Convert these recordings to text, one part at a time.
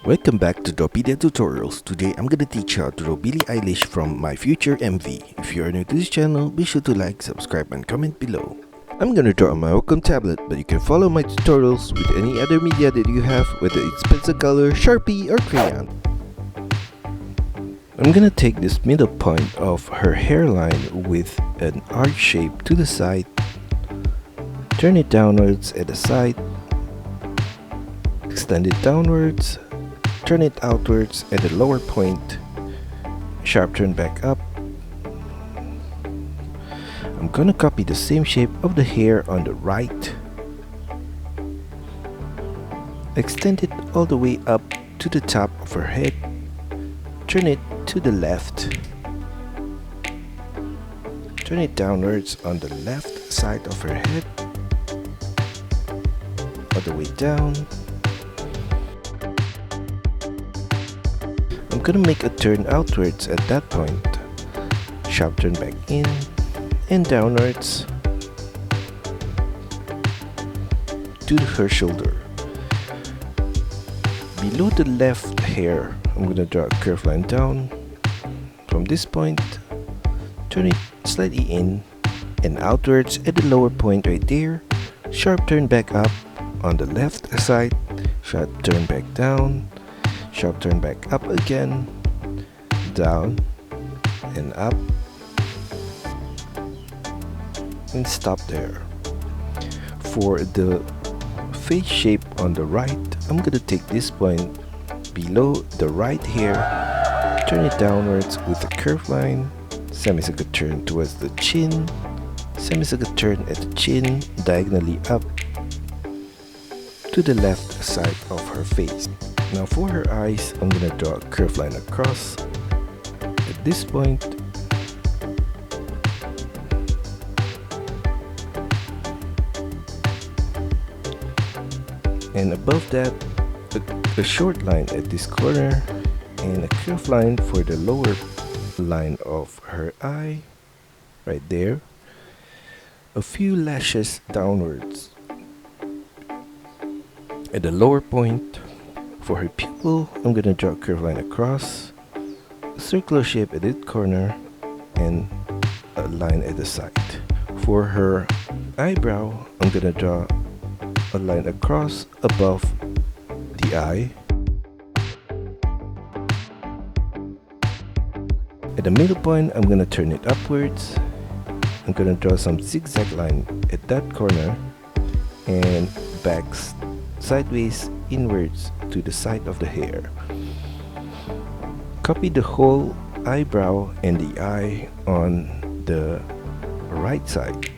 Welcome back to Drawpedia tutorials. Today I'm gonna teach you how to draw Billie Eilish from my future MV. If you are new to this channel, be sure to like, subscribe and comment below. I'm gonna draw on my Wacom tablet, but you can follow my tutorials with any other media that you have, whether it's pencil color, Sharpie or crayon. I'm gonna take this middle point of her hairline with an arch shape to the side, turn it downwards at the side, extend it downwards, turn it outwards at the lower point, sharp turn back up. I'm gonna copy the same shape of the hair on the right, extend it all the way up to the top of her head, turn it to the left, turn it downwards on the left side of her head, all the way down. I'm gonna make a turn outwards at that point, sharp turn back in and downwards to her shoulder. Below the left hair, I'm gonna draw a curved line down from this point, turn it slightly in and outwards at the lower point right there, sharp turn back up on the left side, sharp turn back down, sharp turn back up again, down and up, and stop there. For the face shape on the right, I'm gonna take this point below the right hair, turn it downwards with a curved line, semicircle turn towards the chin, semicircle turn at the chin, diagonally up to the left side of her face. Now for her eyes, I'm gonna draw a curved line across at this point, and above that a short line at this corner and a curved line for the lower line of her eye right there, a few lashes downwards at the lower point. For her pupil, I'm gonna draw a curved line across, a circular shape at this corner and a line at the side. For her eyebrow, I'm gonna draw a line across above the eye. At the middle point, I'm gonna turn it upwards. I'm gonna draw some zigzag line at that corner and back sideways inwards to the side of the hair. Copy the whole eyebrow and the eye on the right side.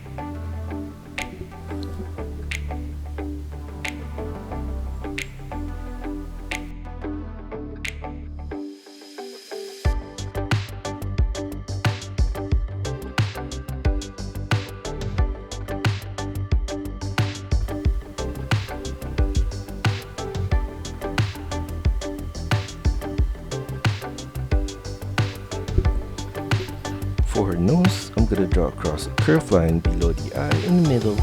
For her nose, I'm gonna draw across a curved line below the eye in the middle,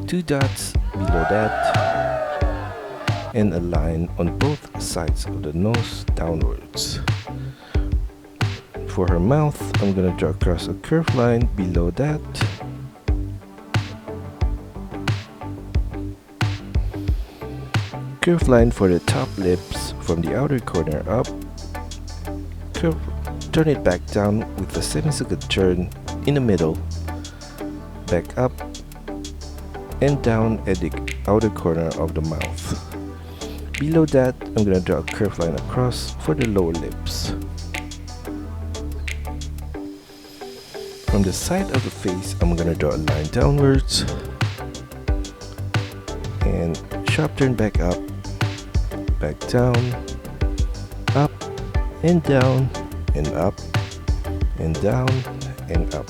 two dots below that, and a line on both sides of the nose downwards. For her mouth, I'm gonna draw across a curved line below that, curved line for the top lips from the outer corner up, turn it back down with a semicircle turn in the middle, back up and down at the outer corner of the mouth. Below that, I'm gonna draw a curved line across for the lower lips. From the side of the face, I'm gonna draw a line downwards and sharp turn back up, back down, up and down and up and down and up.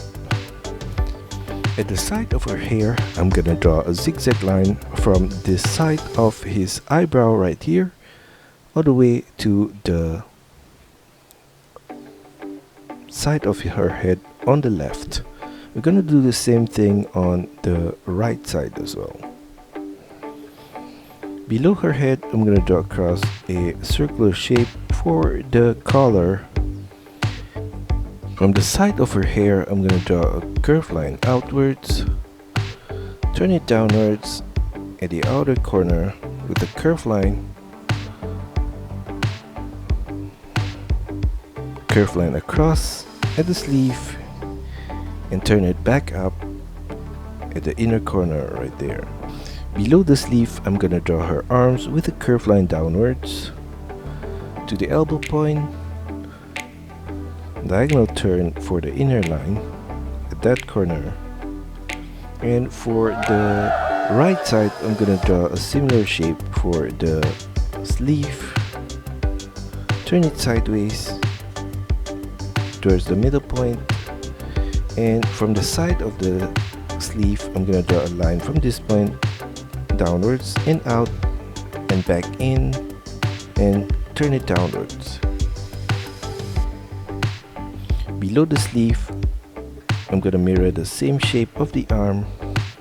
At the side of her hair, I'm gonna draw a zigzag line from this side of his eyebrow right here all the way to the side of her head on the left. We're gonna do the same thing on the right side as well. Below her head, I'm gonna draw across a circular shape for the collar. From the side of her hair, I'm gonna draw a curved line outwards, turn it downwards at the outer corner with a curved line across at the sleeve, and turn it back up at the inner corner right there. Below the sleeve, I'm gonna draw her arms with a curved line downwards to the elbow point, diagonal turn for the inner line at that corner. And for the right side, I'm gonna draw a similar shape for the sleeve, turn it sideways towards the middle point, and from the side of the sleeve, I'm gonna draw a line from this point downwards and out and back in, and turn it downwards. Below the sleeve, I'm gonna mirror the same shape of the arm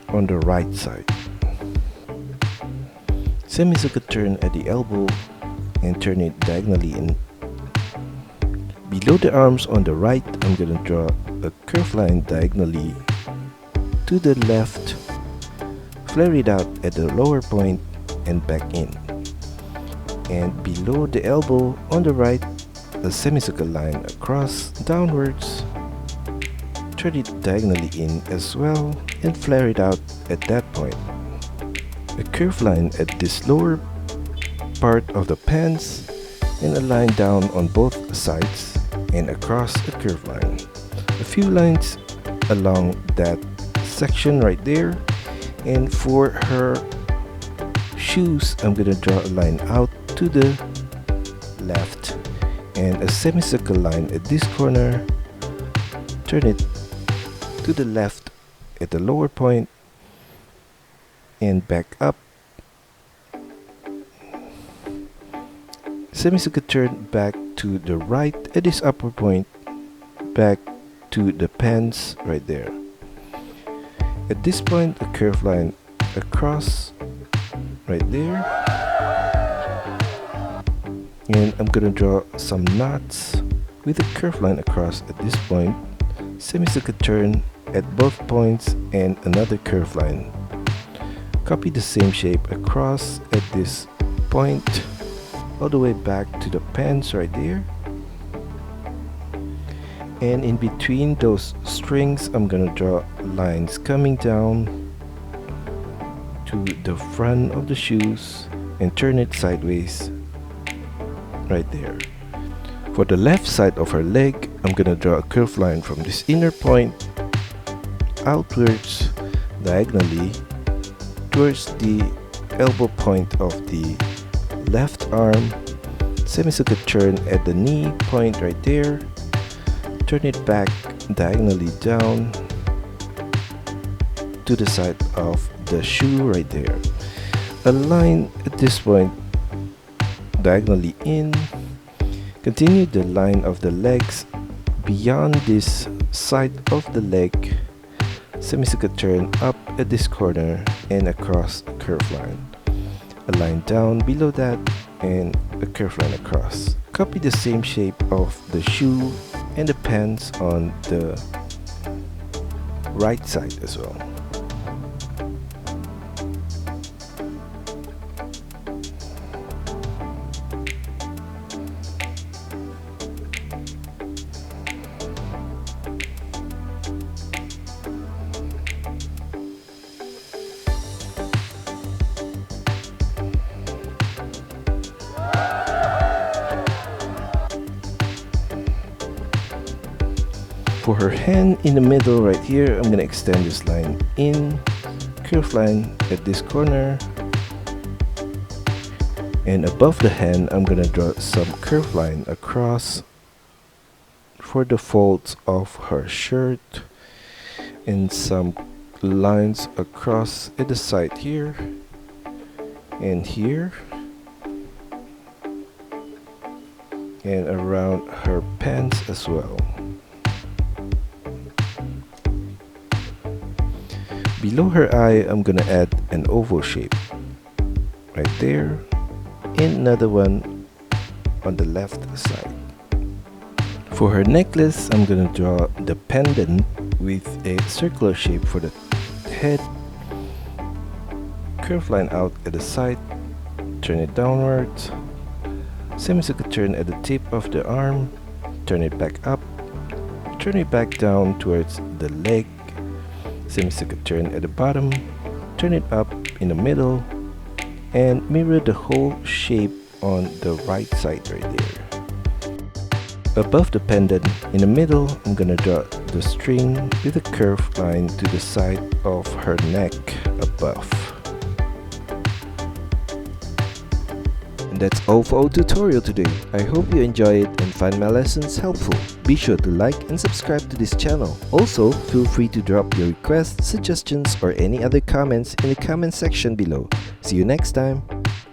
on the right side. Semicircle turn at the elbow and turn it diagonally in. Below the arms on the right, I'm gonna draw a curved line diagonally to the left, flare it out at the lower point and back in. And below the elbow on the right, a semicircle line across downwards, turn it diagonally in as well and flare it out at that point. A curved line at this lower part of the pants and a line down on both sides and across a curved line. A few lines along that section right there. And for her shoes, I'm gonna draw a line out to the left and a semicircle line at this corner, turn it to the left at the lower point and back up, semicircle turn back to the right at this upper point, back to the pants right there. At this point, a curved line across right there, and I'm gonna draw some knots with a curved line across at this point, semicircle turn at both points and another curved line. Copy the same shape across at this point all the way back to the pants right there, and in between those strings I'm gonna draw lines coming down to the front of the shoes and turn it sideways right there. For the left side of her leg, I'm gonna draw a curved line from this inner point outwards diagonally towards the elbow point of the left arm, semicircle turn at the knee point right there, turn it back diagonally down to the side of the shoe right there. A line at this point diagonally in. Continue the line of the legs beyond this side of the leg, semicircle turn up at this corner and across a curved line. A line down below that and a curved line across. Copy the same shape of the shoe and the pants on the right side as well. For her hand in the middle right here, I'm gonna extend this line in, curved line at this corner, and above the hand I'm gonna draw some curved line across for the folds of her shirt and some lines across at the side here and here and around her pants as well. Below her eye, I'm gonna add an oval shape. right there, and another one on the left side. For her necklace, I'm gonna draw the pendant with a circular shape for the head, curve line out at the side, turn it downwards, semicircle turn at the tip of the arm, turn it back up, turn it back down towards the leg, semicircle turn at the bottom, turn it up in the middle, and mirror the whole shape on the right side right there. Above the pendant, in the middle, I'm gonna draw the string with a curved line to the side of her neck above. And that's all for our tutorial today. I hope you enjoy it and find my lessons helpful. Be sure to like and subscribe to this channel. Also, feel free to drop your requests, suggestions, or any other comments in the comment section below. See you next time!